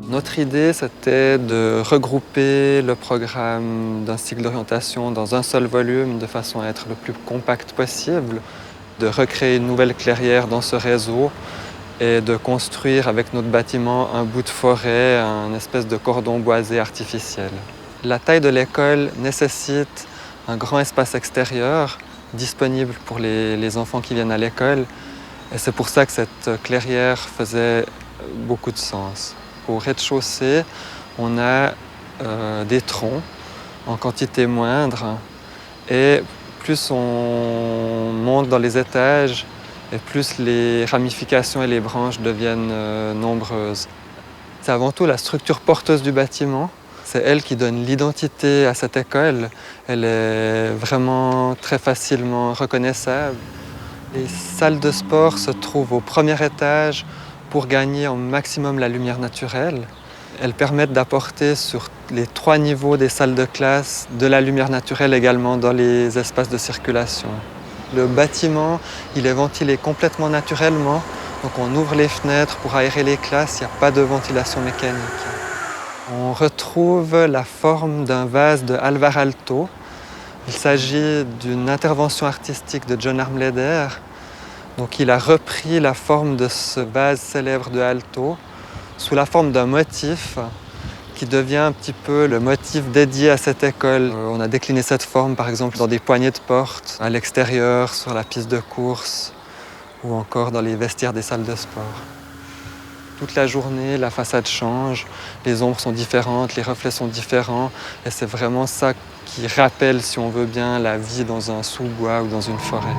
Notre idée, c'était de regrouper le programme d'un cycle d'orientation dans un seul volume de façon à être le plus compact possible, de recréer une nouvelle clairière dans ce réseau et de construire avec notre bâtiment un bout de forêt, un espèce de cordon boisé artificiel. La taille de l'école nécessite un grand espace extérieur disponible pour les enfants qui viennent à l'école et c'est pour ça que cette clairière faisait beaucoup de sens. Au rez-de-chaussée, on a des troncs en quantité moindre et plus on monte dans les étages et plus les ramifications et les branches deviennent nombreuses. C'est avant tout la structure porteuse du bâtiment. C'est elle qui donne l'identité à cette école. Elle est vraiment très facilement reconnaissable. Les salles de sport se trouvent au premier étage pour gagner au maximum la lumière naturelle. Elles permettent d'apporter sur les 3 niveaux des salles de classe de la lumière naturelle également dans les espaces de circulation. Le bâtiment, il est ventilé complètement naturellement, donc on ouvre les fenêtres pour aérer les classes, il n'y a pas de ventilation mécanique. On retrouve la forme d'un vase de Alvar Aalto. Il s'agit d'une intervention artistique de John Armleder. Donc il a repris la forme de ce vase célèbre de Aalto sous la forme d'un motif qui devient un petit peu le motif dédié à cette école. On a décliné cette forme par exemple dans des poignées de porte, à l'extérieur, sur la piste de course ou encore dans les vestiaires des salles de sport. Toute la journée, la façade change, les ombres sont différentes, les reflets sont différents et c'est vraiment ça qui rappelle, si on veut bien, la vie dans un sous-bois ou dans une forêt.